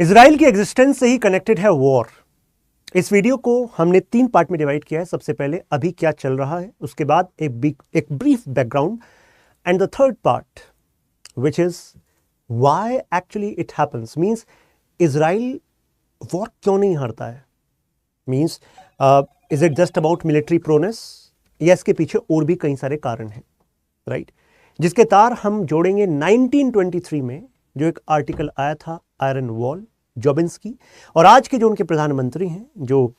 Israel की existence से ही connected है वॉर। इस वीडियो को हमने 3 पार्ट में डिवाइड किया है। सबसे पहले अभी क्या चल रहा है, उसके बाद एक brief background, and the third part which is why actually it happens, means Israel war क्यों नहीं हारता है, means is it just about military proneness या इसके पीछे और भी कई सारे कारण हैं, राइट? जिसके तार हम जोड़ेंगे 1923 में जो एक आर्टिकल आया था आयरन वॉल जोबिन्स्की, और आज के जो उनके प्रधानमंत्री हैं जो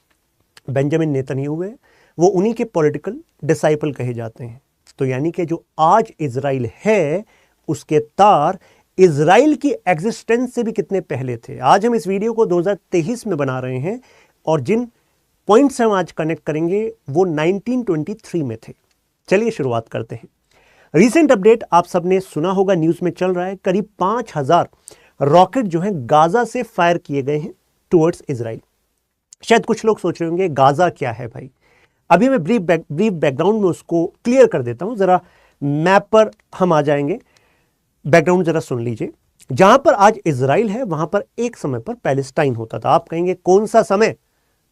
बेंजामिन नेतन्याहू है, वो उन्हीं के पॉलिटिकल डिसाइपल कहे जाते हैं। तो यानी कि जो आज इजराइल है उसके तार इजराइल की एग्जिस्टेंस से भी कितने पहले थे। आज हम इस वीडियो को 2023 में बना रहे हैं और जिन पॉइंट्स हम आज कनेक्ट करेंगे वो 1923 में थे। चलिए शुरुआत करते हैं। रीसेंट अपडेट आप सबने सुना होगा, न्यूज में चल रहा है, करीब 5000 रॉकेट जो हैं गाजा से फायर किए गए हैं टुवर्ड्स इजराइल। शायद कुछ लोग सोच रहे होंगे गाजा क्या है भाई। अभी मैं ब्रीफ बैकग्राउंड में उसको क्लियर कर देता हूं। जरा मैप पर हम आ जाएंगे, बैकग्राउंड जरा सुन लीजिए। जहां पर आज इजराइल है वहां पर एक समय पर पैलेस्टाइन होता था। आप कहेंगे कौन सा समय,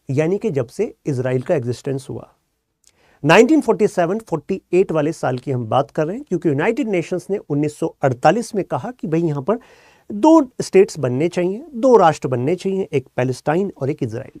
यानी कि जब से इजराइल का एग्जिस्टेंस हुआ 1947-48 वाले साल की हम बात कर रहे हैं, क्योंकि यूनाइटेड नेशंस ने 1948 में कहा कि भाई यहां पर 2 स्टेट्स बनने चाहिए, 2 राष्ट्र बनने चाहिए, एक पैलेस्टाइन और एक इजराइल।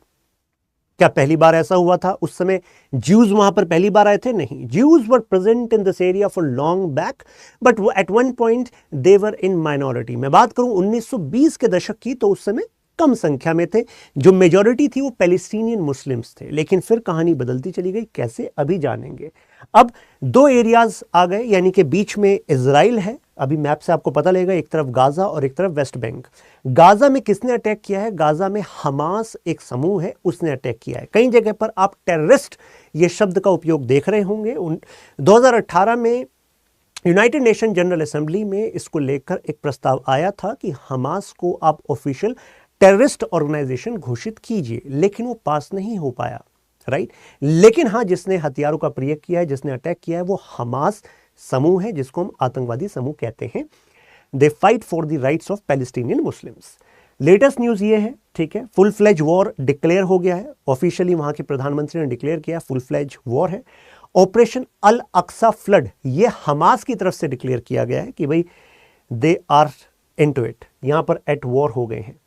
क्या पहली बार ऐसा हुआ था? उस समय ज्यूज वहां पर पहली बार आए थे? नहीं, Jews were present in this area for long back, but at one point they were in minority. मैं बात करूं 1920 के दशक की, तो उस समय कम संख्या में थे। जो मेजॉरिटी थी वो पैलेस्टीनियन मुस्लिम्स थे, लेकिन फिर कहानी बदलती चली गई। कैसे, अभी जानेंगे। अब 2 एरियाज आ गए, यानी कि बीच में इजराइल है। अभी मैप से आपको पता लगेगा, एक तरफ गाजा और एक तरफ वेस्ट बैंक। गाजा में किसने अटैक किया है? गाजा में हमास एक समूह है, उसने अटैक किया है। कई जगह पर आप टेररिस्ट ये शब्द का उपयोग देख रहे होंगे। 2018 में यूनाइटेड नेशन जनरल असेंबली में इसको लेकर एक प्रस्ताव आया था कि हमास को आप ऑफिशियल टेररिस्ट ऑर्गेनाइजेशन घोषित कीजिए, लेकिन वो पास नहीं हो पाया, राइट? लेकिन हाँ, जिसने हथियारों का प्रयोग किया है, जिसने अटैक किया है, वो हमास समूह है, जिसको हम आतंकवादी समूह कहते हैं। They fight for the rights of Palestinian Muslims. Latest news ये है, ठीक है, फुल फ्लेज वॉर डिक्लेयर हो गया है। ऑफिशियली वहां के प्रधानमंत्री ने डिक्लेयर किया फुल फ्लेज वॉर है। ऑपरेशन अल अक्सा फ्लड ये हमास की तरफ से डिक्लेयर किया गया है कि भाई दे आर इनटू इट, यहां पर एट वॉर हो गए हैं।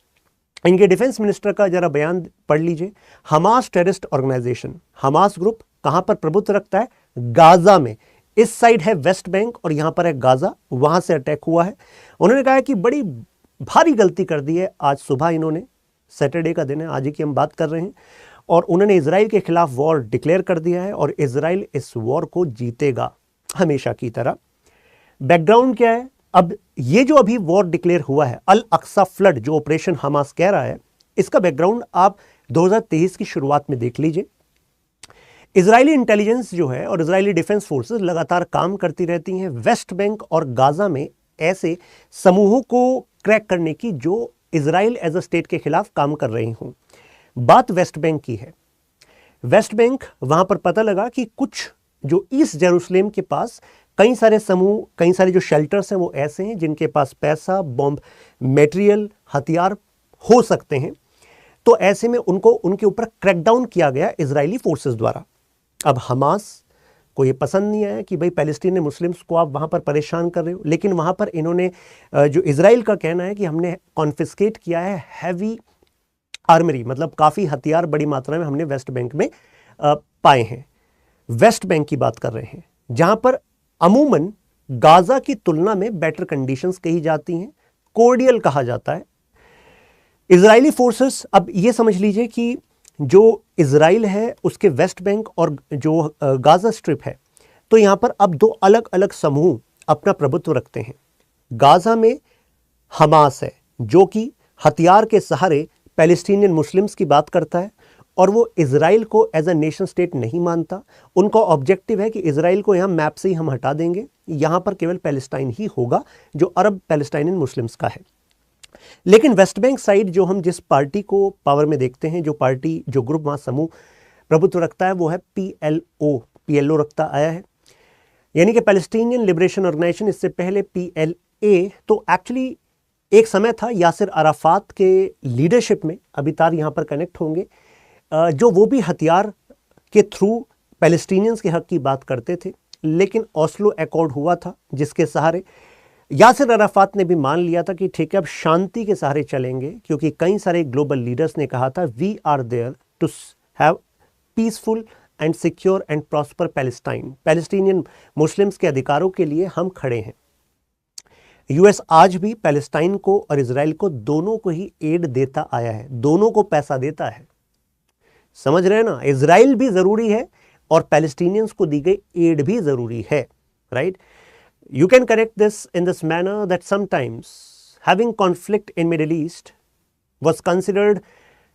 इनके डिफेंस मिनिस्टर का जरा बयान पढ़ लीजिए। Hamas terrorist organisation, Hamas group कहां पर प्रभुत्व रखता है? गाजा में। इस साइड है वेस्ट बैंक और यहां पर है गाजा, वहां से अटैक हुआ है। उन्होंने कहा कि बड़ी भारी गलती कर दी है आज सुबह इन्होंने, सैटरडे का दिन है, आज ही की हम बात कर रहे हैं, और उन्होंने इजराइल के खिलाफ वॉर डिक्लेयर कर दिया है और इजराइल इस वॉर को जीतेगा हमेशा की तरह। बैकग्राउंड क्या है? अब ये जो अभी वॉर डिक्लेयर हुआ है, अल अक्सा फ्लड जो ऑपरेशन हमास कह रहा है, इसका बैकग्राउंड आप 2023 की शुरुआत में देख लीजिए। इजरायली इंटेलिजेंस जो है और इजरायली डिफेंस फोर्सेस लगातार काम करती रहती हैं वेस्ट बैंक और गाजा में ऐसे समूहों को क्रैक करने की जो इजराइल एज अ स्टेट के खिलाफ काम कर रही हूं। बात वेस्ट बैंक की है। वेस्ट बैंक, वहां पर पता लगा कि कुछ जो ईस्ट जेरूसलेम के पास कई सारे समूह, कई सारे जो शेल्टर्स हैं वो ऐसे हैं जिनके पास पैसा, बॉम्ब, मटेरियल, हथियार हो सकते हैं। तो ऐसे में उनको, उनके ऊपर क्रैकडाउन किया गया इजरायली फोर्सेस द्वारा। अब हमास को ये पसंद नहीं आया कि भाई पैलेस्टीनी मुस्लिम्स को आप वहां पर परेशान कर रहे हो, लेकिन वहां पर इन्होंने, जो इजराइल का कहना है कि हमने कॉन्फिस्केट किया है हैवी आर्मरी, मतलब काफी हथियार बड़ी मात्रा में हमने वेस्ट बैंक में पाए हैं। वेस्ट बैंक की बात कर रहे हैं, जहां पर अमूमन गाजा की तुलना में बेटर कंडीशंस कही जाती हैं, कोर्डियल कहा जाता है। इजरायली फोर्सेस, अब ये समझ लीजिए कि जो इजराइल है उसके वेस्ट बैंक और जो गाजा स्ट्रिप है, तो यहां पर अब 2 अलग अलग समूह अपना प्रभुत्व रखते हैं। गाजा में हमास है जो कि हथियार के सहारे पैलेस्टीनियन मुस्लिम्स की बात करता है, और वो इजराइल को एज अ नेशन स्टेट नहीं मानता। उनका ऑब्जेक्टिव है कि इजराइल को यहां मैप से ही हम हटा देंगे, यहां पर केवल पैलेस्टाइन ही होगा जो अरब पैलेस्टाइनियन मुस्लिम्स का है। लेकिन वेस्ट बैंक साइड जो हम जिस पार्टी को पावर में देखते हैं, जो पार्टी, जो ग्रुप वहां समूह प्रभुत्व रखता है, वो है पीएलओ रखता आया है, यानी कि पैलेस्टीनियन लिबरेशन ऑर्गेनाइजेशन। इससे पहले पीएलए। तो एक्चुअली एक समय था यासिर अराफात के लीडरशिप में, अभी तार यहाँ पर कनेक्ट होंगे, जो वो भी हथियार के थ्रू पैलेस्टीनियंस के हक की बात करते थे, लेकिन ओस्लो अकॉर्ड हुआ था जिसके सहारे यासिर अराफात ने भी मान लिया था कि ठीक है अब शांति के सहारे चलेंगे, क्योंकि कई सारे ग्लोबल लीडर्स ने कहा था we are there to have peaceful and secure and prosper Palestine, Palestinian Muslims के अधिकारों के लिए हम खड़े हैं। यूएस आज भी पैलेस्टाइन को और इजराइल को दोनों को ही एड देता आया है, दोनों को पैसा देता है। समझ रहे हैं ना, इजराइल भी जरूरी है और पैलेस्टीनियंस को दी गई एड भी जरूरी है, right. You can connect this in this manner that sometimes having conflict in Middle East was considered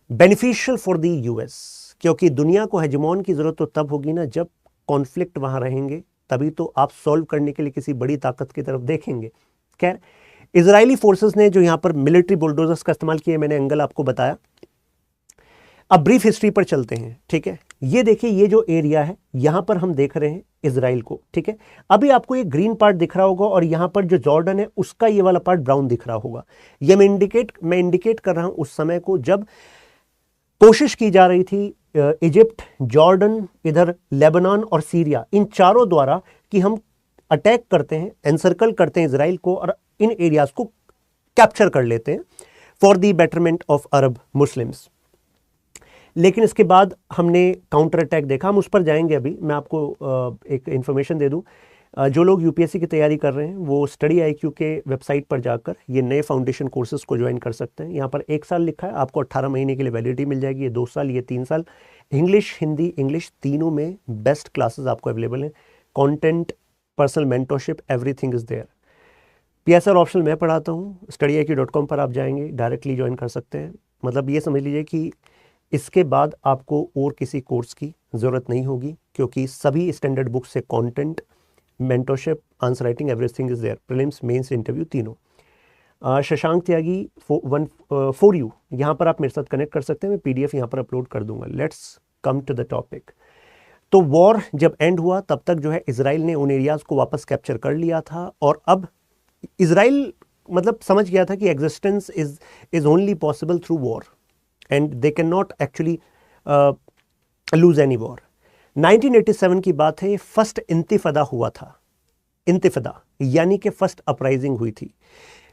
beneficial for the US, क्योंकि दुनिया को हेजमोन की जरूरत तो तब होगी ना जब कॉन्फ्लिक्ट वहां रहेंगे, तभी तो आप सॉल्व करने के लिए किसी बड़ी ताकत की तरफ देखेंगे। खैर, इजरायली फोर्सेस ने जो यहां पर मिलिट्री बुलडोजर्स का इस्तेमाल किया, मैंने एंगल आपको बताया। अब ब्रीफ हिस्ट्री पर चलते हैं, ठीक है। ये देखिए, ये जो एरिया है यहां पर हम देख रहे हैं इजराइल को, ठीक है। अभी आपको ये ग्रीन पार्ट दिख रहा होगा और यहां पर जो जॉर्डन है उसका ये वाला पार्ट ब्राउन दिख रहा होगा। ये मैं इंडिकेट कर रहा हूं उस समय को जब कोशिश की जा रही थी इजिप्ट, जॉर्डन, इधर लेबनान और सीरिया, इन चारों द्वारा कि हम अटैक करते हैं, एनसर्कल करते हैं इजराइल को और इन एरियाज को कैप्चर कर लेते हैं for the betterment of Arab Muslims. लेकिन इसके बाद हमने काउंटर अटैक देखा, हम उस पर जाएंगे। अभी मैं आपको एक इन्फॉर्मेशन दे दूं, जो लोग यूपीएससी की तैयारी कर रहे हैं वो स्टडी IQ के वेबसाइट पर जाकर ये नए फाउंडेशन कोर्सेज को ज्वाइन कर सकते हैं। यहाँ पर 1 साल लिखा है, आपको 18 महीने के लिए वैलिडिटी मिल जाएगी। ये 2 साल, ये 3 साल। इंग्लिश, हिंदी, इंग्लिश तीनों में बेस्ट क्लासेस आपको अवेलेबल हैं। Content, personal mentorship, everything is there. PSR optional मैं पढ़ाता हूँ, studyIQ.com पर आप जाएंगे, डायरेक्टली ज्वाइन कर सकते हैं। मतलब ये समझ लीजिए कि इसके बाद आपको और किसी कोर्स की ज़रूरत नहीं होगी, क्योंकि सभी स्टैंडर्ड बुक्स से content, mentorship, answer writing, everything is there. Prelims, mains, interview तीनों। शशांक त्यागी 4U, यहाँ पर आप मेरे साथ कनेक्ट कर सकते हैं। मैं PDF यहाँ पर अपलोड कर दूंगा। Let's come to the topic. तो वॉर जब एंड हुआ तब तक जो है इजराइल ने उन एरियाज को वापस कैप्चर कर लिया था, और अब इजराइल मतलब समझ गया था कि existence is only possible through war and they cannot actually lose any war। 1987 की बात है, फर्स्ट इंतिफादा हुआ था। इंतिफादा यानी कि फर्स्ट अपराइजिंग हुई थी।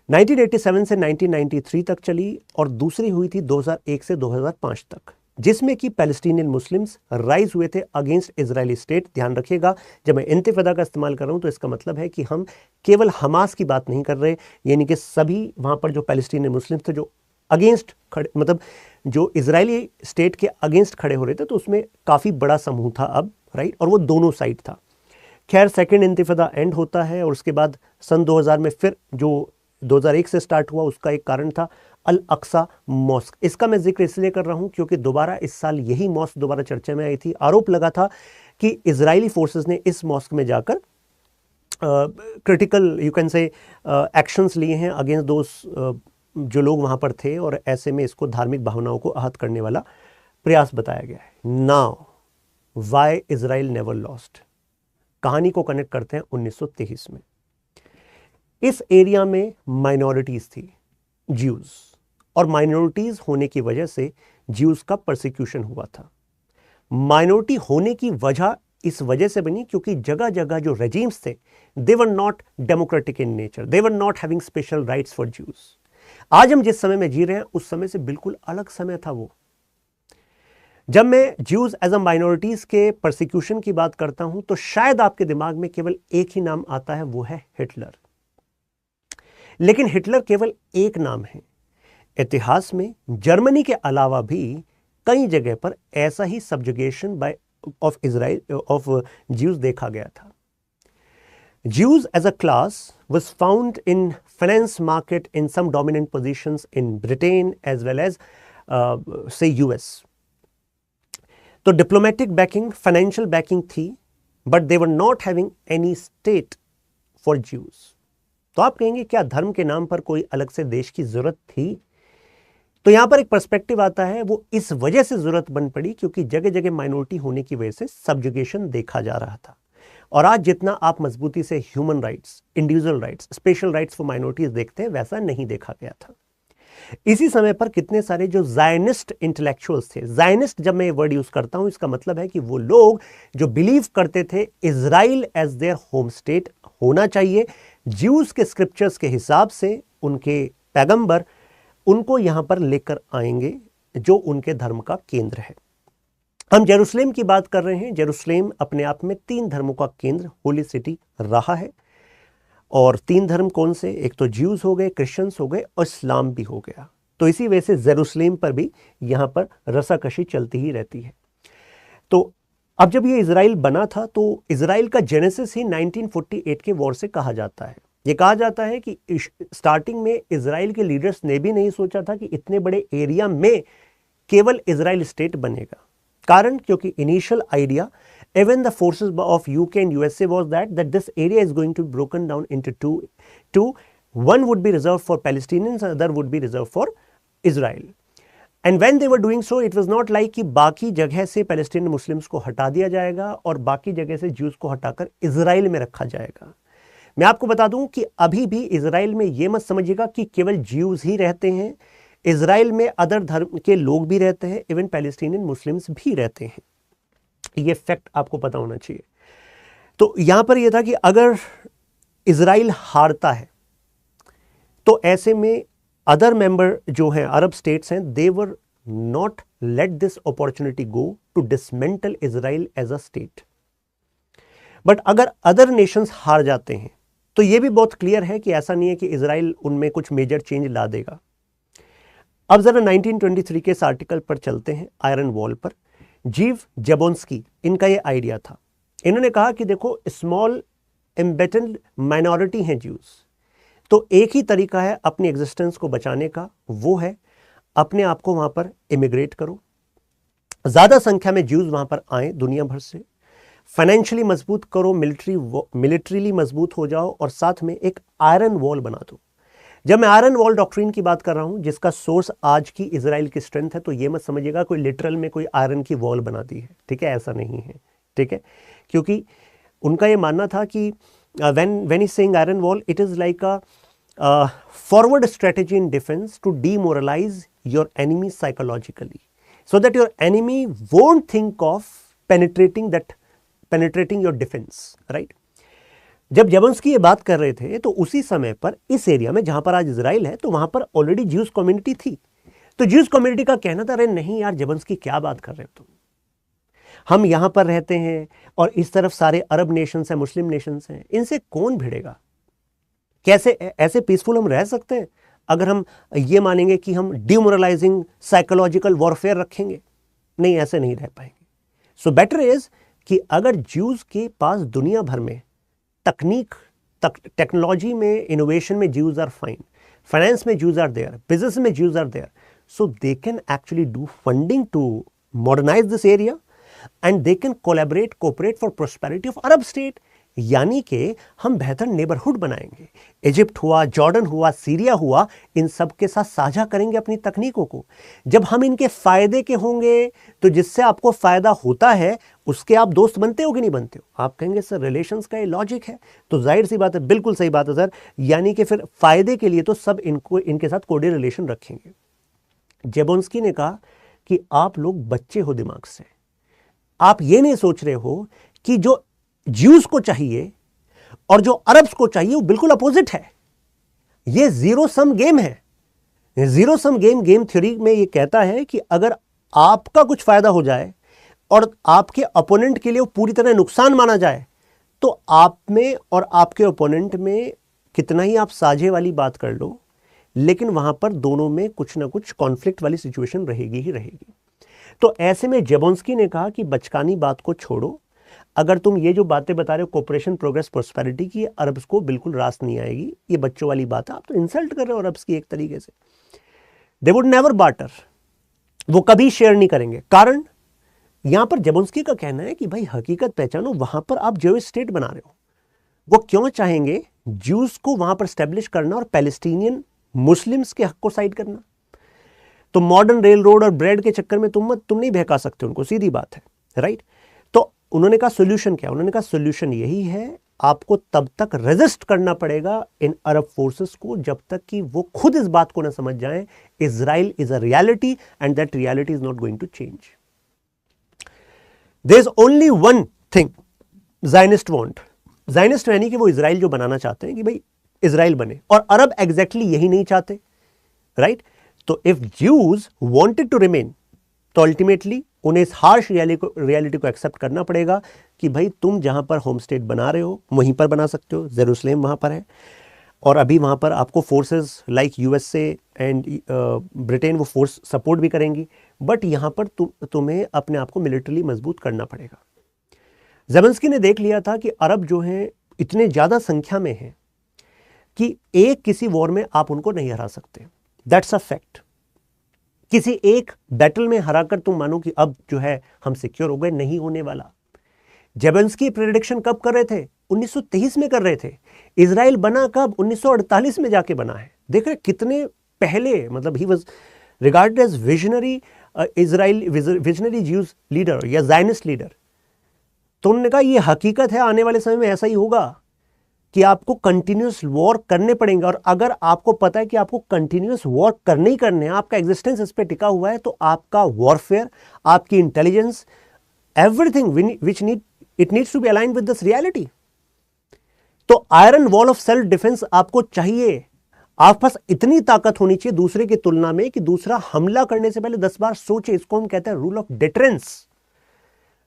1987 से 1993 तक चली और दूसरी हुई थी 2001 से 2005 तक, जिसमें कि पैलेस्टीनियन मुस्लिम्स राइज हुए थे अगेंस्ट इजरायली स्टेट। ध्यान रखिएगा, जब मैं इंतिफादा का इस्तेमाल कर रहा हूं तो इसका मतलब है कि हम केवल हमास की बात नहीं कर रहे, यानी कि सभी वहां पर जो पैलेस्टीनियन मुस्लिम्स थे जो अगेंस्ट खड़े, मतलब जो इजरायली स्टेट के अगेंस्ट खड़े हो रहे थे, तो उसमें काफ़ी बड़ा समूह था अब, राइट, और वो दोनों साइड था। खैर, सेकेंड इंतिफादा एंड होता है और उसके बाद सन 2000 में फिर जो 2001 से स्टार्ट हुआ, उसका एक कारण था अल अक्सा मॉस्क। इसका मैं जिक्र इसलिए कर रहा हूँ क्योंकि दोबारा इस साल यही मॉस्क दोबारा चर्चा में आई थी। आरोप लगा था कि इजरायली फोर्सेस ने इस मॉस्क में जाकर क्रिटिकल यू कैन से एक्शंस लिए हैं अगेंस्ट दोस्त जो लोग वहां पर थे, और ऐसे में इसको धार्मिक भावनाओं को आहत करने वाला प्रयास बताया गया है। Now why Israel never lost, कहानी को कनेक्ट करते हैं 1923 में। इस एरिया में माइनॉरिटीज थी, ज्यूज, और माइनॉरिटीज होने की वजह से ज्यूज का परसिक्यूशन हुआ था। माइनॉरिटी होने की वजह इस वजह से बनी क्योंकि जगह जगह जो रेजिम्स थे, they were not democratic in nature, they were not having special rights for Jews. आज हम जिस समय में जी रहे हैं उस समय से बिल्कुल अलग समय था वो। जब मैं ज्यूज एज अ माइनॉरिटीज के परसिक्यूशन की बात करता हूं तो शायद आपके दिमाग में केवल एक ही नाम आता है, वो है हिटलर। लेकिन हिटलर केवल एक नाम है। इतिहास में जर्मनी के अलावा भी कई जगह पर ऐसा ही subjugation by of Israel of Jews देखा गया था। Jews as a class was found in finance market in some dominant positions in Britain as well as say US. तो diplomatic backing, financial backing थी, but they were not having any state for Jews। तो आप कहेंगे क्या धर्म के नाम पर कोई अलग से देश की जरूरत थी? तो यहां पर एक पर्सपेक्टिव आता है, वो इस वजह से जरूरत बन पड़ी क्योंकि जगह जगह माइनॉरिटी होने की वजह से सब्जुगेशन देखा जा रहा था। और आज जितना आप मजबूती से human rights, individual rights, special rights for minorities देखते हैं, वैसा नहीं देखा गया था। इसी समय पर कितने सारे जो जायनिस्ट इंटेलेक्चुअल्स थे, जायनिस्ट जब मैं ये वर्ड यूज करता हूं इसका मतलब है कि वो लोग जो बिलीव करते थे Israel as their home state होना चाहिए, ज्यूज के स्क्रिप्चर्स के हिसाब से उनके पैगंबर उनको यहां पर लेकर आएंगे जो उनके धर्म का केंद्र है। हम जेरूसलेम की बात कर रहे हैं। जेरूसलेम अपने आप में 3 धर्मों का केंद्र, होली सिटी रहा है। और 3 धर्म कौन से? एक तो ज्यूज हो गए, क्रिश्चियंस हो गए और इस्लाम भी हो गया। तो इसी वजह से जेरूसलेम पर भी यहां पर रसाकशी चलती ही रहती है। तो अब जब ये इजराइल बना था तो इजराइल का जेनेसिस ही 1948 के वॉर से कहा जाता है। ये कहा जाता है कि स्टार्टिंग में इजराइल के लीडर्स ने भी नहीं सोचा था कि इतने बड़े एरिया में केवल इजराइल स्टेट बनेगा। कारण क्योंकि initial idea even the forces of UK and USA was that this area is going to be broken down into two. One would be reserved for Palestinians, other would be reserved for Israel. And when they were doing so, it was not like कि बाकी जगह से Palestine Muslims को हटा दिया जाएगा और बाकी जगह से ज्यूज को हटाकर इजराइल में रखा जाएगा। मैं आपको बता दूं कि अभी भी इजराइल में ये मत समझिएगा कि केवल ज्यूज ही रहते हैं। इजराइल में अदर धर्म के लोग भी रहते हैं, इवन पैलेस्टीनियन मुस्लिम्स भी रहते हैं। ये फैक्ट आपको पता होना चाहिए। तो यहां पर यह था कि अगर इजराइल हारता है तो ऐसे में अदर मेंबर जो हैं, अरब स्टेट्स हैं, they were not let this opportunity go to dismantle Israel as a state. But अगर अदर नेशंस हार जाते हैं तो यह भी बहुत क्लियर है कि ऐसा नहीं है कि इजराइल उनमें कुछ मेजर चेंज ला देगा। अब जरा 1923 के इस आर्टिकल पर चलते हैं, आयरन वॉल पर। जीव जेबोंस्की, इनका ये आइडिया था। इन्होंने कहा कि देखो स्मॉल एम्बेटेड माइनॉरिटी हैं ज्यूज, तो एक ही तरीका है अपनी एग्जिस्टेंस को बचाने का, वो है अपने आप को वहां पर इमिग्रेट करो, ज्यादा संख्या में ज्यूज वहां पर आए दुनिया भर से, फाइनेंशियली मजबूत करो, मिलिट्रीली मजबूत हो जाओ और साथ में एक आयरन वॉल बना दो। जब मैं आयरन वॉल डॉक्ट्रिन की बात कर रहा हूं जिसका सोर्स आज की इजराइल की स्ट्रेंथ है, तो ये मत समझिएगा कोई लिटरल में कोई आयरन की वॉल बना दी है, ठीक है, ऐसा नहीं है, ठीक है। क्योंकि उनका ये मानना था कि when is saying iron wall, it is like a forward strategy in defence to demoralise your enemy psychologically, so that your enemy won't think of penetrating your defence, right. जब जेबोंस्की ये बात कर रहे थे तो उसी समय पर इस एरिया में जहां पर आज इजराइल है, तो वहां पर ऑलरेडी ज्यूज कम्युनिटी थी। तो ज्यूज कम्युनिटी का कहना था, अरे नहीं यार जेबोंस्की क्या बात कर रहे हो तुम, हम यहां पर रहते हैं और इस तरफ सारे अरब नेशंस हैं, मुस्लिम नेशंस हैं, इनसे कौन भिड़ेगा, कैसे ऐसे पीसफुल हम रह सकते हैं अगर हम ये मानेंगे कि हम डिमोरलाइजिंग साइकोलॉजिकल वॉरफेयर रखेंगे? नहीं, ऐसे नहीं रह पाएंगे। सो बेटर इज कि अगर ज्यूज के पास दुनिया भर में टेक्नोलॉजी में, इनोवेशन में ज्यूज आर फाइन, फाइनेंस में ज्यूज आर देयर, बिजनेस में Jews are there, so they can actually do funding to modernise this area and they can cooperate for prosperity of Arab state. यानी कि हम बेहतर neighbourhood बनाएंगे। Egypt हुआ, Jordan हुआ, Syria हुआ, इन सब के साथ साझा करेंगे अपनी तकनीकों को। जब हम इनके फायदे के होंगे तो जिससे आपको फायदा होता है उसके आप दोस्त बनते हो कि नहीं बनते हो? आप कहेंगे सर रिलेशंस का ये लॉजिक है, तो जाहिर सी बात है, बिल्कुल सही बात है सर, यानी कि फिर फायदे के लिए तो सब इनके साथ कोडी रिलेशन रखेंगे। जेबोंस्की ने कहा कि आप लोग बच्चे हो दिमाग से, आप ये नहीं सोच रहे हो कि जो ज्यूज को चाहिए और जो अरब्स को चाहिए वो बिल्कुल अपोजिट है। ये जीरो सम गेम है। जीरो सम गेम थ्योरी में ये कहता है कि अगर आपका कुछ फायदा हो जाए और आपके ओपोनेंट के लिए वो पूरी तरह नुकसान माना जाए, तो आप में और आपके ओपोनेंट में कितना ही आप साझे वाली बात कर लो, लेकिन वहां पर दोनों में कुछ ना कुछ कॉन्फ्लिक्ट वाली सिचुएशन रहेगी ही रहेगी। तो ऐसे में जेबोंस्की ने कहा कि बचकानी बात को छोड़ो, अगर तुम ये जो बातें बता रहे हो कोऑपरेशन, प्रोग्रेस, प्रोस्पेरिटी की, अरब्स को बिल्कुल रास नहीं आएगी, ये बच्चों वाली बात है, आप तो इंसल्ट कर रहे हो अरब्स की एक तरीके से। दे वुड नेवर बार्टर, वो कभी शेयर नहीं करेंगे। कारण यहां पर जेबोंस्की का कहना है कि भाई हकीकत पहचानो, वहां पर आप ज्यूइश स्टेट बना रहे हो, वो क्यों चाहेंगे ज्यूज को वहां पर स्टैब्लिश करना और पैलेस्टीनियन मुस्लिम्स के हक को साइड करना? तो मॉडर्न रेल रोड और ब्रेड के चक्कर में तुम नहीं बहका सकते उनको, सीधी बात है, राइट। तो उन्होंने कहा सोल्यूशन क्या, उन्होंने कहा सोल्यूशन यही है, आपको तब तक रेजिस्ट करना पड़ेगा इन अरब फोर्सेस को जब तक कि वो खुद इस बात को ना समझ जाएं Israel is a reality and that reality is not going to change. There is only one thing Zionist want, Zionist यानी कि वो इजराइल जो बनाना चाहते हैं कि भाई इजराइल बने, और अरब एग्जैक्टली यही नहीं चाहते, राइट? तो if Jews wanted to remain तो अल्टीमेटली उन्हें इस हार्श रियलिटी को एक्सेप्ट करना पड़ेगा कि भाई तुम जहां पर होम स्टेट बना रहे हो वहीं पर बना सकते हो, जेरूसलेम वहां पर है, और अभी वहां पर आपको forces like USA and Britain वो फोर्स सपोर्ट भी करेंगी, बट यहां पर तुम्हें अपने आप को मिलिट्रली मजबूत करना पड़ेगा। ज़ेलेंस्की ने देख लिया था कि अरब जो हैं इतने ज़्यादा संख्या में हैं कि एक किसी वॉर में आप उनको नहीं हरा सकते, दैट्स अ फैक्ट। किसी एक बैटल में हराकर तुम मानो कि अब जो है हम सिक्योर हो गए, नहीं होने वाला। ज़ेलेंस्की प्रेडिक्शन कब कर रहे थे? 1923 में कर रहे थे। इजराइल बना कब? 1948 में जाके बना है। देख रहे कितने पहले, मतलब ही was regarded as visionary Israel, visionary Jews leader या ज़ायनिस्ट लीडर। तो उन्होंने कहा यह हकीकत है, आने वाले समय में ऐसा ही होगा कि आपको कंटिन्यूस वॉर करने पड़ेंगे, और अगर आपको पता है कि आपको कंटिन्यूस वॉर करने ही करने हैं, आपका एग्जिस्टेंस इस पे टिका हुआ है, तो आपका वॉरफेयर, आपकी intelligence, everything which it needs to be aligned with this reality. तो iron wall of self defence आपको चाहिए। आपके पास इतनी ताकत होनी चाहिए दूसरे की तुलना में कि दूसरा हमला करने से पहले 10 बार सोचे। इसको हम कहते हैं रूल ऑफ डिटरेंस।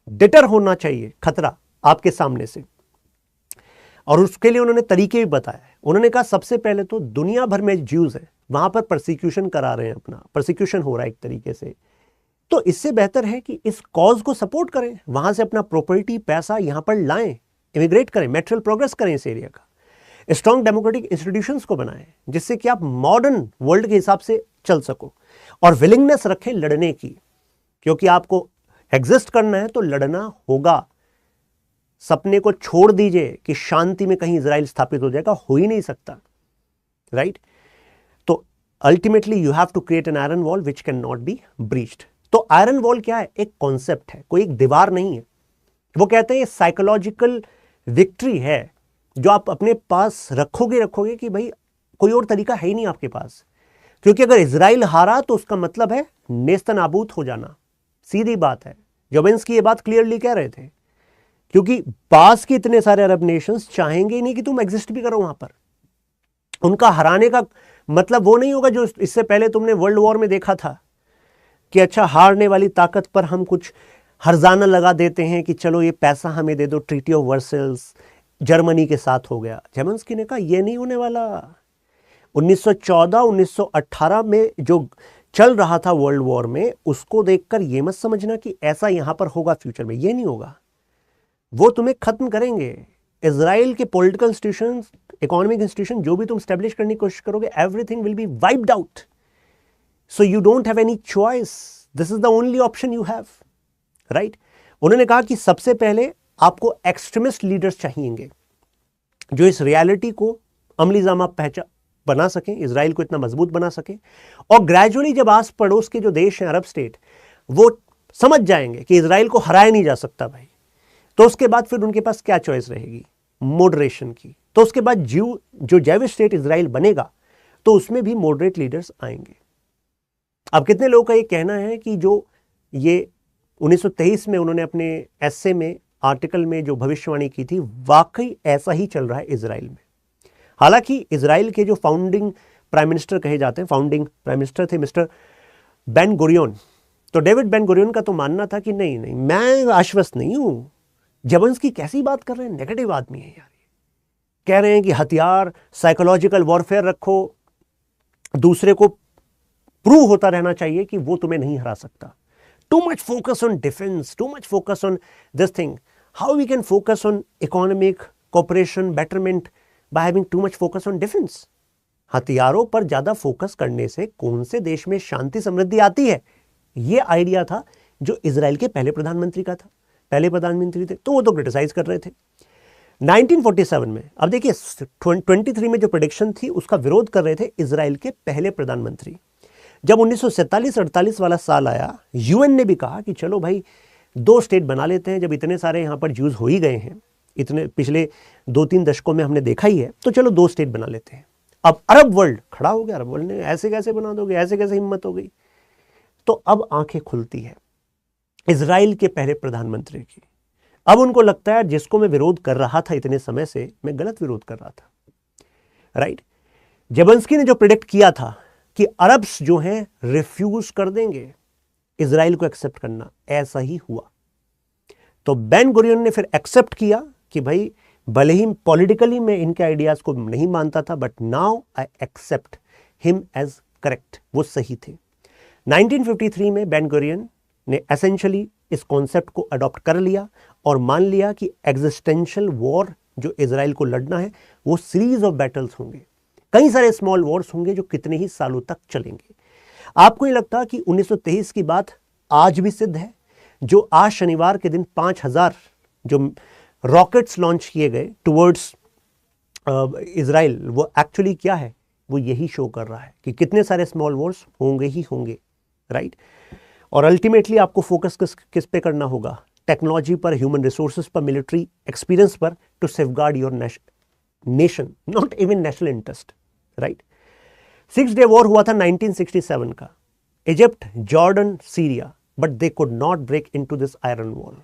डिटर होना चाहिए खतरा आपके सामने से, और उसके लिए उन्होंने तरीके भी बताए। उन्होंने कहा सबसे पहले तो दुनिया भर में ज्यूज है, वहां पर परसिक्यूशन करा रहे हैं, अपना परसिक्यूशन हो रहा है एक तरीके से, तो इससे बेहतर है कि इस कॉज को सपोर्ट करें, वहां से अपना प्रॉपर्टी पैसा यहां पर लाएं, इमिग्रेट करें, मेटेरियल प्रोग्रेस करें इस एरिया का, स्ट्रॉन्ग डेमोक्रेटिक इंस्टीट्यूशंस को बनाएं जिससे कि आप मॉडर्न वर्ल्ड के हिसाब से चल सको, और विलिंगनेस रखें लड़ने की, क्योंकि आपको एग्जिस्ट करना है तो लड़ना होगा। सपने को छोड़ दीजिए कि शांति में कहीं इजराइल स्थापित हो जाएगा, हो ही नहीं सकता, राइट? तो ultimately you have to create an iron wall which can not be breached. तो आयरन वॉल क्या है? एक कॉन्सेप्ट है, कोई एक दीवार नहीं है। वो कहते हैं ये साइकोलॉजिकल विक्ट्री है जो आप अपने पास रखोगे कि भाई कोई और तरीका है ही नहीं आपके पास, क्योंकि अगर इजराइल हारा तो उसका मतलब है नेस्तनाबूद हो जाना, सीधी बात है। ज़ेलेंस्की ये बात क्लियरली कह रहे थे, क्योंकि पास के इतने सारे अरब नेशंस चाहेंगे ही नहीं कि तुम एग्जिस्ट भी करो वहां पर। उनका हराने का मतलब वो नहीं होगा जो इससे पहले तुमने वर्ल्ड वॉर में देखा था कि अच्छा हारने वाली ताकत पर हम कुछ हर्जाना लगा देते हैं कि चलो ये पैसा हमें दे दो, ट्रीटी ऑफ वर्सेल्स जर्मनी के साथ हो गया। ज़ेलेंस्की ने कहा ये नहीं होने वाला। 1914-1918 में जो चल रहा था वर्ल्ड वॉर में, उसको देखकर ये मत समझना कि ऐसा यहां पर होगा फ्यूचर में, ये नहीं होगा। वो तुम्हें खत्म करेंगे। इजराइल के पॉलिटिकल इंस्टीट्यूशन, इकोनॉमिक इंस्टीट्यूशन जो भी तुम स्टैब्लिश करने की कोशिश करोगे, everything will be wiped out. So you don't have any choice, this is the only option you have, right? उन्होंने कहा कि सबसे पहले आपको एक्सट्रीमिस्ट लीडर्स चाहिएंगे जो इस रियलिटी को अमली जामा बना सकें, इजराइल को इतना मजबूत बना सकें, और ग्रेजुअली जब आस पड़ोस के जो देश हैं अरब स्टेट, वो समझ जाएंगे कि इजराइल को हराया नहीं जा सकता भाई, तो उसके बाद फिर उनके पास क्या चॉइस रहेगी? मॉडरेशन की। तो उसके बाद जो जैविश स्टेट इजराइल बनेगा तो उसमें भी मॉडरेट लीडर्स आएंगे। अब कितने लोगों का ये कहना है कि जो ये 1923 में उन्होंने अपने एस्से में, आर्टिकल में जो भविष्यवाणी की थी, वाकई ऐसा ही चल रहा है इजराइल में। हालांकि इजराइल के जो फाउंडिंग प्राइम मिनिस्टर कहे जाते हैं, फाउंडिंग प्राइम मिनिस्टर थे मिस्टर बेन गुरियन। तो डेविड बेन गुरियन का तो मानना था कि नहीं नहीं, मैं आश्वस्त नहीं हूं। ज़ेलेंस्की कैसी बात कर रहे हैं, नेगेटिव आदमी है यार। कह रहे हैं कि हथियार, साइकोलॉजिकल वॉरफेयर रखो, दूसरे को प्रूव होता रहना चाहिए कि वो तुम्हें नहीं हरा सकता। Too much focus on defence, too much focus on this thing. How we can focus on economic cooperation betterment by having too much focus on defence? हथियारों पर ज्यादा फोकस करने से कौन से देश में शांति समृद्धि आती है? ये आइडिया था जो इजराइल के पहले प्रधानमंत्री का था, पहले प्रधानमंत्री थे, तो वो तो क्रिटिसाइज कर रहे थे। 1947 में, अब देखिए 23 में जो प्रेडिक्शन थी उसका विरोध कर रहे थे इजराइल के पहले प्रधानमंत्री। जब 1947-48 वाला साल आया, यूएन ने भी कहा कि चलो भाई दो स्टेट बना लेते हैं। जब इतने सारे यहाँ पर ज्यूज हो ही गए हैं, इतने पिछले 2-3 दशकों में हमने देखा ही है, तो चलो दो स्टेट बना लेते हैं। अब अरब वर्ल्ड खड़ा हो गया, अरब वर्ल्ड ने ऐसे कैसे बना दोगे, ऐसे कैसे हिम्मत हो गई। तो अब आंखें खुलती है इजराइल के पहले प्रधानमंत्री की। अब उनको लगता है जिसको मैं विरोध कर रहा था इतने समय से, मैं गलत विरोध कर रहा था, राइट। जेबेंस्की ने जो प्रेडिक्ट किया था कि अरब्स जो हैं रिफ्यूज कर देंगे इजराइल को एक्सेप्ट करना, ऐसा ही हुआ। तो बेन गुरियन ने फिर एक्सेप्ट किया कि भाई भले ही पॉलिटिकली मैं इनके आइडियाज को नहीं मानता था, but now I accept him as correct, वो सही थे। 1953 में बेन गुरियन ने एसेंशियली इस कॉन्सेप्ट को अडॉप्ट कर लिया और मान लिया कि एग्जिस्टेंशियल वॉर जो इजराइल को लड़ना है वो सीरीज ऑफ बैटल्स होंगे, कई सारे स्मॉल वॉर्स होंगे जो कितने ही सालों तक चलेंगे। आपको ये लगता कि 1923 की बात आज भी सिद्ध है? जो आज शनिवार के दिन 5000 जो रॉकेट्स लॉन्च किए गए टुवर्ड्स इजराइल, वो एक्चुअली क्या है, वो यही शो कर रहा है कि कितने सारे स्मॉल वॉर्स होंगे ही होंगे, राइट। और अल्टीमेटली आपको फोकस किस पे करना होगा? टेक्नोलॉजी पर, ह्यूमन रिसोर्सेज पर, मिलिट्री एक्सपीरियंस पर, to safeguard your nation, not even national interest, right. 6 day war हुआ था 1967 का, Egypt, Jordan, Syria, but they could not break into this iron wall.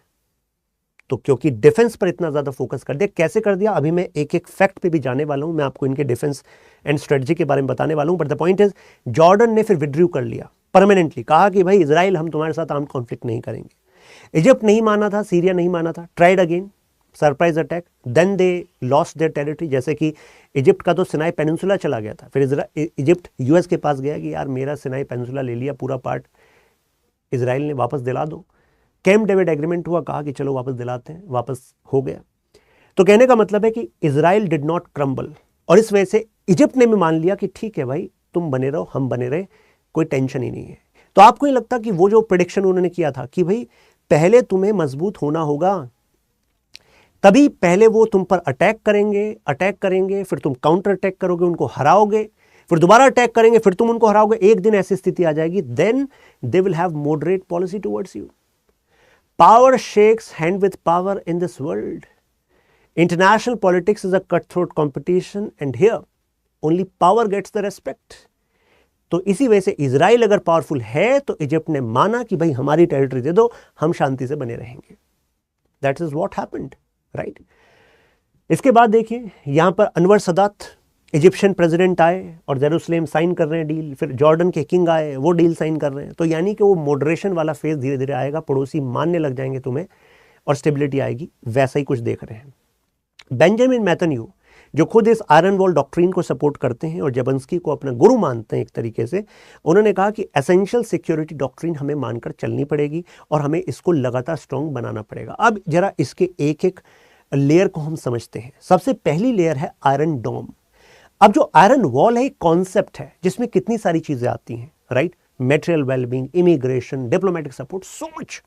तो क्योंकि डिफेंस पर इतना ज्यादा फोकस कर दिया। कैसे कर दिया, अभी मैं एक एक फैक्ट पे भी जाने वाला हूं, मैं आपको इनके डिफेंस एंड स्ट्रेटजी के बारे में बताने वाला हूं। But the point is, Jordan ने फिर विड्रू कर लिया परमानेंटली, कहा कि भाई इजराइल हम तुम्हारे साथ आर्म्ड कॉन्फ्लिक्ट नहीं करेंगे। इजिप्ट नहीं माना था, सीरिया नहीं माना था, tried again, surprise attack, then they lost their territory. जैसे कि इजिप्ट का तो सिनाई पेनिनसुला चला गया था, फिर इजिप्ट यूएस के पास गया कि यार मेरा सिनाई पेनिनसुला ले लिया, पूरा पार्ट इजराइल ने वापस दिला दो। कैंप डेविड एग्रीमेंट हुआ, कहा कि चलो वापस दिलाते हैं, वापस हो गया। तो कहने का मतलब है कि इजराइल डिड नॉट क्रम्बल, और इस वजह से इजिप्ट ने भी मान लिया कि ठीक है भाई तुम बने रहो, हम बने रहे, कोई टेंशन ही नहीं है। तो आपको ये लगता कि वो जो प्रेडिक्शन उन्होंने किया था कि भाई पहले तुम्हें मजबूत होना होगा, तभी पहले वो तुम पर अटैक करेंगे, फिर तुम काउंटर अटैक करोगे, उनको हराओगे, फिर दोबारा अटैक करेंगे, फिर तुम उनको हराओगे, एक दिन ऐसी स्थिति आ जाएगी, then they will have moderate policy towards you. Power shakes hand with power in this world. International politics is a cutthroat competition and here only power gets the respect. तो इसी वजह से इजराइल अगर पावरफुल है तो Egypt ने माना कि भाई हमारी टेरिटरी दे दो, हम शांति से बने रहेंगे। That is what happened, right? इसके बाद देखिए यहां पर अनवर सदात इजिप्शियन प्रेसिडेंट आए और जेरूसलेम साइन कर रहे हैं डील, फिर जॉर्डन के किंग आए, वो डील साइन कर रहे हैं। तो यानी कि वो मॉडरेशन वाला फेज धीरे धीरे आएगा, पड़ोसी मानने लग जाएंगे तुम्हें और स्टेबिलिटी आएगी, वैसा ही कुछ देख रहे हैं। बेंजामिन नेतन्याहू जो खुद इस आयरन वॉल डॉक्ट्रिन को सपोर्ट करते हैं और जेबेंस्की को अपना गुरु मानते हैं एक तरीके से, उन्होंने कहा कि एसेंशियल सिक्योरिटी डॉक्ट्रिन हमें मानकर चलनी पड़ेगी और हमें इसको लगातार स्ट्रॉन्ग बनाना पड़ेगा। अब जरा इसके एक एक लेयर को हम समझते हैं। सबसे पहली लेयर है आयरन डोम। अब जो आयरन वॉल है एक कॉन्सेप्ट है जिसमें कितनी सारी चीजें आती हैं, right. Material wellbeing, immigration, diplomatic support, so much,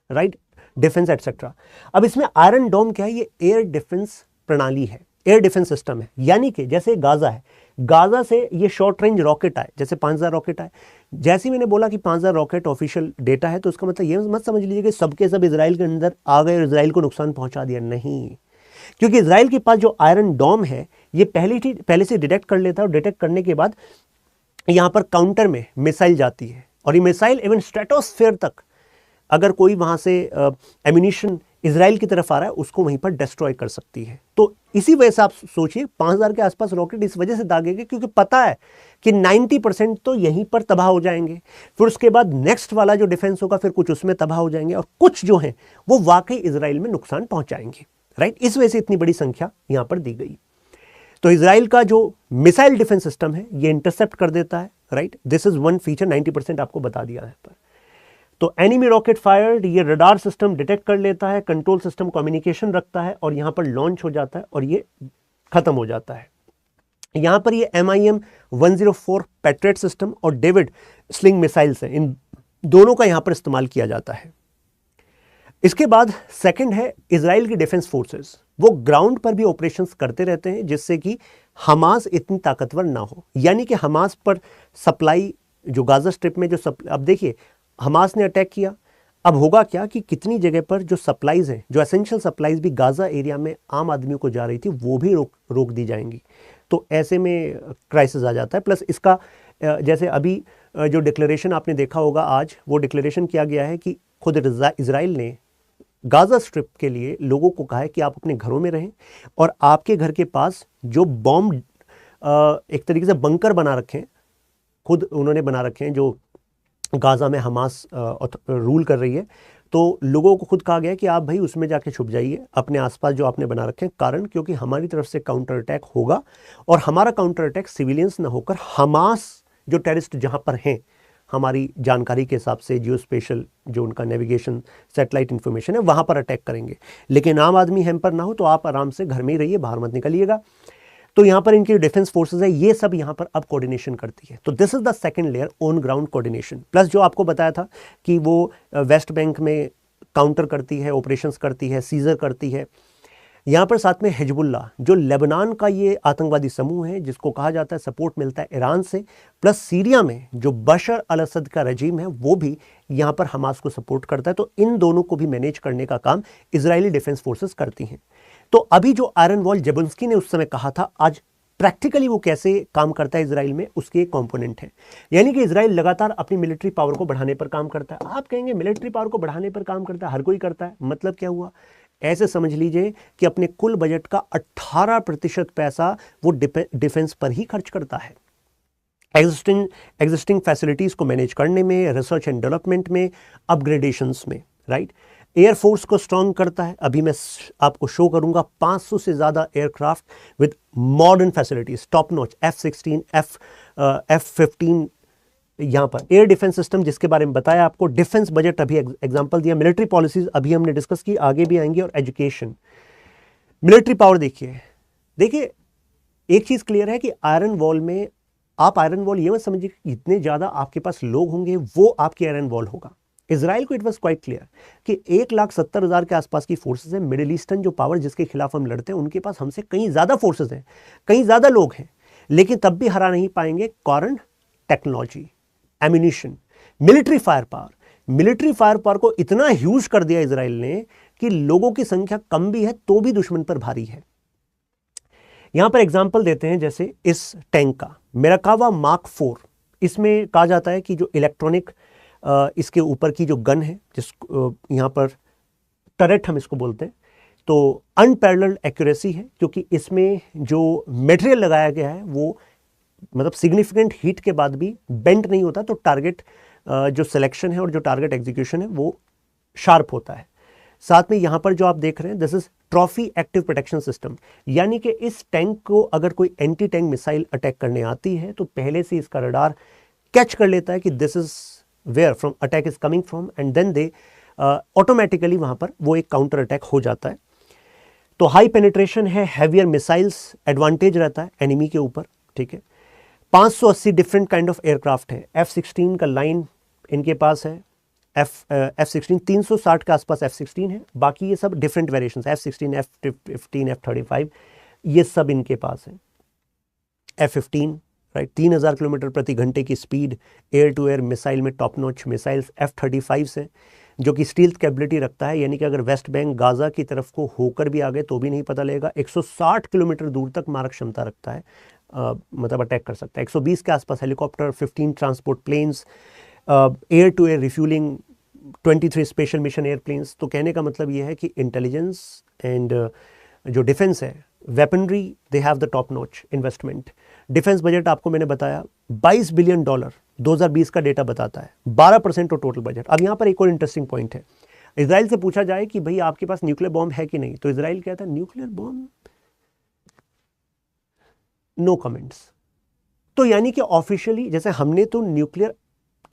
right, defence etcetera. अब इसमें आयरन डोम क्या है? ये एयर डिफेंस प्रणाली है, एयर डिफेंस सिस्टम है। यानी कि जैसे गाजा है, गाजा से ये शॉर्ट रेंज रॉकेट आए, जैसे 5000 रॉकेट आए। जैसे ही मैंने बोला कि 5000 रॉकेट ऑफिशियल डेटा है, तो उसका मतलब ये मत समझ लीजिए कि सबके सब इजराइल के अंदर आ गए और इजराइल को नुकसान पहुंचा दिया, नहीं। क्योंकि इजराइल के पास जो आयरन डोम है ये पहले से डिटेक्ट कर लेता है और डिटेक्ट करने के बाद यहां पर काउंटर में मिसाइल जाती है और ये मिसाइल इवन स्ट्रेटोस्फेयर तक, अगर कोई वहां से एम्यूनिशन इजराइल की तरफ आ रहा है उसको वहीं पर डिस्ट्रॉय कर सकती है। तो इसी वजह से आप सोचिए 5000 के आसपास रॉकेट इस वजह से दागेंगे क्योंकि पता है कि 90% तो यहीं पर तबाह हो जाएंगे। फिर उसके बाद नेक्स्ट वाला जो डिफेंस होगा फिर कुछ उसमें तबाह हो जाएंगे और कुछ जो है वो वाकई इजराइल में नुकसान पहुंचाएंगे, राइट। इस वजह से इतनी बड़ी संख्या यहां पर दी गई। तो इजराइल का जो मिसाइल डिफेंस सिस्टम है ये इंटरसेप्ट कर देता है, right. This is one feature, 90% आपको बता दिया है। तो एनिमी रॉकेट फायर्ड, ये रडार सिस्टम डिटेक्ट कर लेता है, कंट्रोल सिस्टम कम्युनिकेशन रखता है और यहां पर लॉन्च हो जाता है और ये खत्म हो जाता है। यहां पर ये MIM 104 पैट्रियट सिस्टम और डेविड स्लिंग मिसाइल्स हैं, इन दोनों का यहां पर इस्तेमाल किया जाता है। इसके बाद सेकंड है इजराइल की डिफेंस फोर्सेस, वो ग्राउंड पर भी ऑपरेशंस करते रहते हैं जिससे कि हमास इतनी ताकतवर ना हो। यानी कि हमास पर सप्लाई जो गाजा स्ट्रिप में जो अब देखिए हमास ने अटैक किया, अब होगा क्या कि कितनी जगह पर जो सप्लाईज हैं, जो एसेंशियल सप्लाईज भी गाजा एरिया में आम आदमियों को जा रही थी, वो भी रोक दी जाएंगी। तो ऐसे में क्राइसिस आ जाता है। प्लस इसका जैसे अभी जो डिक्लेरेशन आपने देखा होगा आज, वो डिक्लेरेशन किया गया है कि खुद इजराइल ने गाजा स्ट्रिप के लिए लोगों को कहा है कि आप अपने घरों में रहें और आपके घर के पास जो बॉम्ब एक तरीके से बंकर बना रखे हैं, खुद उन्होंने बना रखे हैं, जो गाजा में हमास रूल कर रही है, तो लोगों को खुद कहा गया कि आप भाई उसमें जाके छुप जाइए अपने आसपास जो आपने बना रखे हैं। कारण क्योंकि हमारी तरफ से काउंटर अटैक होगा और हमारा काउंटर अटैक सिविलियंस ना होकर हमास जो टेररिस्ट जहां पर हैं, हमारी जानकारी के हिसाब से जियो स्पेशल जो उनका नेविगेशन सैटेलाइट इंफॉर्मेशन है वहां पर अटैक करेंगे। लेकिन आम आदमी हैम्पर ना हो तो आप आराम से घर में ही रहिए, बाहर मत निकलिएगा। तो यहाँ पर इनकी डिफेंस फोर्सेस है, ये सब यहाँ पर अब कोऑर्डिनेशन करती है। तो this is the second layer, on ground coordination. Plus जो आपको बताया था कि वो वेस्ट बैंक में काउंटर करती है, ऑपरेशंस करती है, सीजर करती है। यहाँ पर साथ में हिजबुल्लाह जो लेबनान का ये आतंकवादी समूह है जिसको कहा जाता है सपोर्ट मिलता है ईरान से, प्लस सीरिया में जो बशर अल असद का रजीम है वो भी यहाँ पर हमास को सपोर्ट करता है। तो इन दोनों को भी मैनेज करने का काम इजरायली डिफेंस फोर्सेस करती हैं। तो अभी जो आयरन वॉल जेबुल्स्की ने उस समय कहा था, आज प्रैक्टिकली वो कैसे काम करता है इजराइल में, उसके एक कंपोनेंट है। यानी कि इजराइल लगातार अपनी मिलिट्री पावर को बढ़ाने पर काम करता है। आप कहेंगे मिलिट्री पावर को बढ़ाने पर काम करता है, हर कोई करता है, मतलब क्या हुआ? ऐसे समझ लीजिए कि अपने कुल बजट का 18% पैसा वो डिफेंस पर ही खर्च करता है। एग्जिस्टिंग फैसिलिटीज को मैनेज करने में, रिसर्च एंड डेवलपमेंट में, अपग्रेडेशंस में, राइट। एयरफोर्स को स्ट्रॉन्ग करता है। अभी मैं आपको शो करूंगा 500 से ज्यादा aircraft with modern facilities, top notch F-16, F-15 यहां पर एयर डिफेंस सिस्टम जिसके बारे में बताया आपको। डिफेंस बजट अभी एग्जांपल दिया, मिलिट्री पॉलिसीज अभी हमने डिस्कस की, आगे भी आएंगी, और एजुकेशन। मिलिट्री पावर देखिए एक चीज क्लियर है कि आयरन वॉल में आप आयरन वॉल ये मत समझिए कि इतने ज्यादा आपके पास लोग होंगे वो आपकी आयरन वॉल होगा। इजराइल को इट वॉज क्वाइट क्लियर कि 1,70,000 के आसपास की फोर्सेस हैं। मिडिल ईस्टर्न जो पावर जिसके खिलाफ हम लड़ते हैं उनके पास हमसे कहीं ज्यादा फोर्सेस हैं, कहीं ज्यादा लोग हैं, लेकिन तब भी हरा नहीं पाएंगे। कारण technology, ammunition, military fire power को इतना ह्यूज कर दिया इजराइल ने कि लोगों की संख्या कम भी है तो भी दुश्मन पर भारी है। यहां पर एग्जांपल देते हैं जैसे इस टैंक का, मेराकावा मार्क 4। इसमें कहा जाता है कि जो इलेक्ट्रॉनिक इसके ऊपर की जो गन है, जिस यहाँ पर टरेट हम इसको बोलते हैं, तो अनपैरेलल्ड एक्यूरेसी है क्योंकि इसमें जो मटेरियल लगाया गया है वो मतलब सिग्निफिकेंट हीट के बाद भी बेंड नहीं होता। तो टारगेट जो सिलेक्शन है और जो टारगेट एग्जीक्यूशन है वो शार्प होता है। साथ में यहाँ पर जो आप देख रहे हैं this is trophy active protection system, यानी कि इस टैंक को अगर कोई एंटी टैंक मिसाइल अटैक करने आती है तो पहले से इसका रडार कैच कर लेता है कि this is where from attack is coming from, and then they automatically वहां पर वो एक काउंटर अटैक हो जाता है। तो हाई पेनिट्रेशन है, हैवियर मिसाइल्स एडवांटेज रहता है एनिमी के ऊपर, ठीक है। 580 डिफरेंट काइंड ऑफ एयरक्राफ्ट है। F-16 का लाइन इनके पास है। F-16 360 के आसपास F-16 है, बाकी ये सब different variations, F-16, F-15, F-35 ये सब इनके पास है। F-15 राइट 3000 किलोमीटर प्रति घंटे की speed, air to air missile में टॉप नॉच मिसाइल्स। F-35 है जो कि स्टील्थ कैपेबिलिटी रखता है, यानी कि अगर वेस्ट बैंक गाजा की तरफ को होकर भी आ गए तो भी नहीं पता लगेगा। 160 किलोमीटर दूर तक मारक क्षमता रखता है, मतलब अटैक कर सकता है। 120 के आसपास helicopter, 15 transport planes, air to air refuelling, 23 special mission airplanes. तो कहने का मतलब ये है कि इंटेलिजेंस एंड जो डिफेंस है, weaponry, they have the top notch investment. Defence budget आपको मैंने बताया $22 बिलियन 2020 का डेटा बताता है, 12% ऑफ टोटल बजट। अब यहाँ पर एक और इंटरेस्टिंग पॉइंट है, इजराइल से पूछा जाए कि भाई आपके पास न्यूक्लियर बॉम्ब है कि नहीं, तो इजराइल कहता है न्यूक्लियर बॉम्ब, नो कमेंट्स। तो यानी कि ऑफिशियली जैसे हमने तो न्यूक्लियर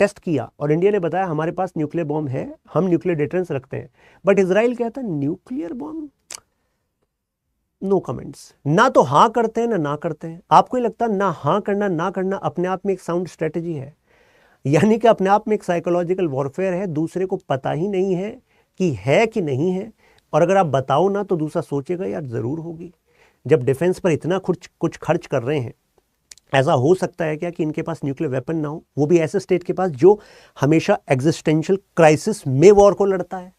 टेस्ट किया और इंडिया ने बताया हमारे पास न्यूक्लियर बॉम्ब है, हम न्यूक्लियर डिटरेंस रखते हैं, बट इजराइल कहता है न्यूक्लियर बॉम्ब, नो कमेंट्स। ना तो हाँ करते हैं ना करते हैं। आपको ही लगता है ना हाँ करना ना करना अपने आप में एक साउंड स्ट्रेटेजी है, यानी कि अपने आप में एक साइकोलॉजिकल वॉरफेयर है। दूसरे को पता ही नहीं है कि नहीं है, और अगर आप बताओ ना तो दूसरा सोचेगा यार जरूर होगी। जब डिफेंस पर इतना कुछ खर्च कर रहे हैं ऐसा हो सकता है क्या कि इनके पास न्यूक्लियर वेपन ना हो, वो भी ऐसे स्टेट के पास जो हमेशा एग्जिस्टेंशियल क्राइसिस में वॉर को लड़ता है।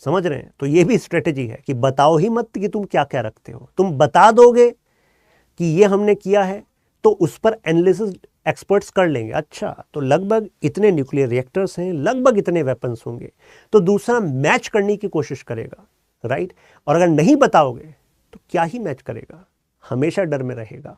समझ रहे हैं? तो ये भी स्ट्रेटेजी है कि बताओ ही मत कि तुम क्या क्या रखते हो। तुम बता दोगे कि ये हमने किया है तो उस पर एनालिसिस एक्सपर्ट्स कर लेंगे, अच्छा तो लगभग इतने न्यूक्लियर रिएक्टर्स हैं, लगभग इतने वेपन्स होंगे, तो दूसरा मैच करने की कोशिश करेगा, राइट। और अगर नहीं बताओगे तो क्या ही मैच करेगा, हमेशा डर में रहेगा।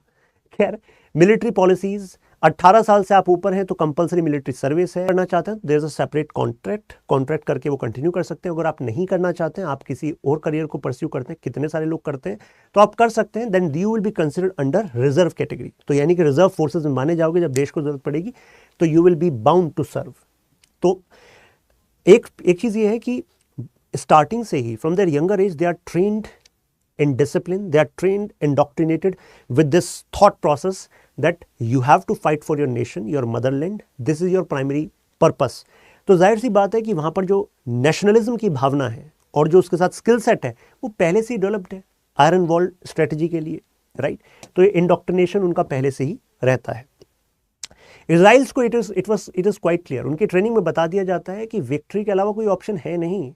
खैर, मिलिट्री पॉलिसीज, 18 साल से आप ऊपर हैं तो कंपलसरी मिलिट्री सर्विस है। करना चाहते हैं there is a separate contract करके वो कंटिन्यू कर सकते हैं। अगर आप नहीं करना चाहते हैं, आप किसी और करियर को परस्यू करते हैं, कितने सारे लोग करते हैं, तो आप कर सकते हैं। Then you will be considered under reserve category, तो यानी कि रिजर्व फोर्सेज में माने जाओगे। जब देश को जरूरत पड़ेगी तो you will be bound to serve. तो एक चीज ये है कि स्टार्टिंग से ही from their younger age they are trained in discipline, they are trained, indoctrinated with this thought process that you have to fight for your nation, your motherland, this is your primary purpose। तो जाहिर सी बात है कि वहाँ पर जो nationalism की भावना है और जो उसके साथ स्किल सेट है वो पहले से ही डेवलप्ड है आयरन वॉल स्ट्रेटजी के लिए, राइट। तो ये इंडोक्ट्रिनेशन उनका पहले से ही रहता है। इजराइल्स को इट इज क्वाइट क्लियर, उनकी ट्रेनिंग में बता दिया जाता है कि विक्ट्री के अलावा कोई ऑप्शन है नहीं।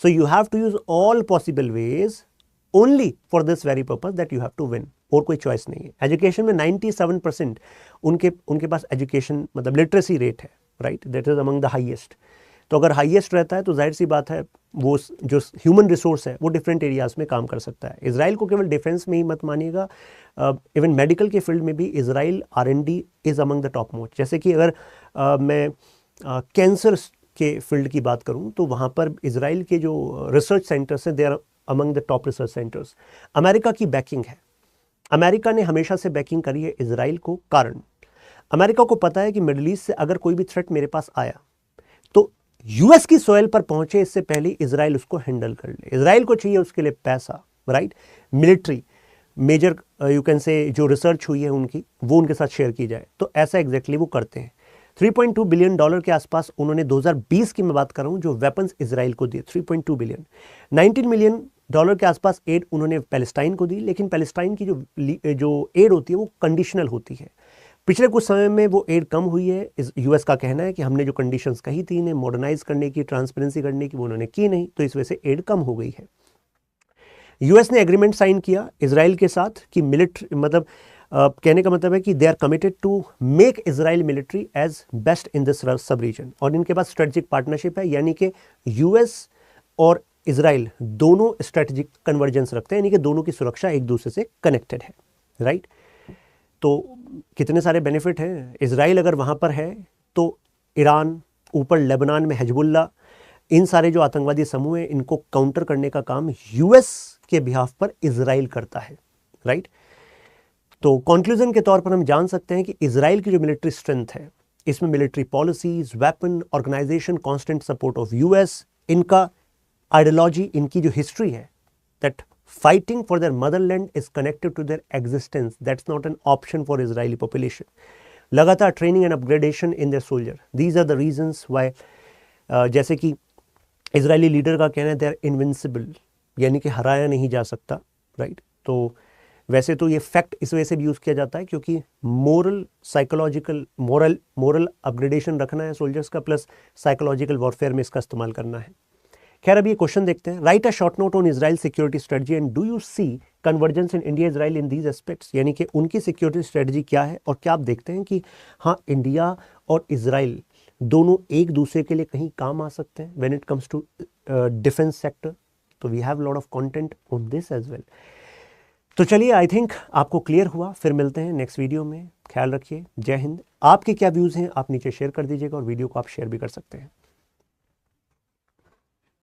So you have to use all possible ways only for this very purpose that you have to win, और कोई चॉइस नहीं है। एजुकेशन में 97% उनके पास एजुकेशन मतलब लिटरेसी रेट है, right, that is among the highest. तो अगर हाईएस्ट रहता है तो जाहिर सी बात है वो जो ह्यूमन रिसोर्स है वो डिफरेंट एरियाज में काम कर सकता है। इजराइल को केवल डिफेंस में ही मत मानिएगा, इवन मेडिकल के फील्ड में भी Israel R&D is among the top most. जैसे कि अगर मैं कैंसर के फील्ड की बात करूं तो वहाँ पर इजराइल के जो रिसर्च सेंटर्स हैं they are among the top research centres. America की बैकिंग है, अमेरिका ने हमेशा से बैकिंग करी है इजराइल को, कारण अमेरिका को पता है कि मिडिल ईस्ट से अगर कोई भी थ्रेट मेरे पास आया तो यूएस की सोयल पर पहुंचे इससे पहले इजराइल उसको हैंडल कर ले। इजराइल को चाहिए उसके लिए पैसा, right, military major you can say जो रिसर्च हुई है उनकी वो उनके साथ शेयर की जाए, तो ऐसा एग्जैक्टली वो करते हैं। $3.2 बिलियन के आसपास उन्होंने 2020 की मैं बात कर रहा हूं जो वेपन्स इजराइल को दिए, 3.2 बिलियन। $19 मिलियन के आसपास एड उन्होंने पैलेस्टाइन को दी, लेकिन पैलेस्टाइन की जो एड होती है वो कंडीशनल होती है। पिछले कुछ समय में वो एड कम हुई है। यूएस का कहना है कि हमने जो कंडीशंस कही थी इन्हें मॉडर्नाइज करने की, ट्रांसपेरेंसी करने की, वो उन्होंने की नहीं, तो इस वजह से एड कम हो गई है। यूएस ने एग्रीमेंट साइन किया इजराइल के साथ कि मिलिट्री मतलब कहने का मतलब है कि they are committed to make Israel military as best in this sub region, और इनके पास स्ट्रेटेजिक पार्टनरशिप है, यानी कि यूएस और इजराइल दोनों स्ट्रेटेजिक कन्वर्जेंस रखते हैं, यानी कि दोनों की सुरक्षा एक दूसरे से कनेक्टेड है, राइट। तो कितने सारे बेनिफिट हैं। इजराइल अगर वहाँ पर है तो ईरान, ऊपर लेबनान में हिजबुल्ला, इन सारे जो आतंकवादी समूह हैं इनको काउंटर करने का काम यूएस के बिहाफ पर इजराइल करता है, राइट। तो कंक्लूजन के तौर पर हम जान सकते हैं कि इजराइल की जो मिलिट्री स्ट्रेंथ है इसमें military policies, weapon, organisation, constant support of US, इनका आइडियोलॉजी, इनकी जो हिस्ट्री है that fighting for their motherland is connected to their existence, that's not an option for Israeli population। लगातार training and upgradation in their soldier, these are the reasons why, जैसे कि Israeli leader का कहना है they are invincible, यानी कि हराया नहीं जा सकता, राइट। तो वैसे तो ये फैक्ट इस वजह से भी यूज़ किया जाता है क्योंकि मोरल साइकोलॉजिकल मोरल अपग्रेडेशन रखना है सोल्जर्स का, प्लस साइकोलॉजिकल वॉरफेयर में इसका इस्तेमाल करना है। खैर, अभी ये क्वेश्चन देखते हैं। Write a short note on Israel security strategy and do you see convergence in India Israel in these aspects, यानी कि उनकी सिक्योरिटी स्ट्रेटजी क्या है और क्या आप देखते हैं कि हाँ इंडिया और इजराइल दोनों एक दूसरे के लिए कहीं काम आ सकते हैं when it comes to defence sector. तो we have lot of content on this as well. तो चलिए, आई थिंक आपको क्लियर हुआ। फिर मिलते हैं नेक्स्ट वीडियो में। ख्याल रखिए। जय हिंद। आपके क्या व्यूज़ हैं आप नीचे शेयर कर दीजिएगा और वीडियो को आप शेयर भी कर सकते हैं।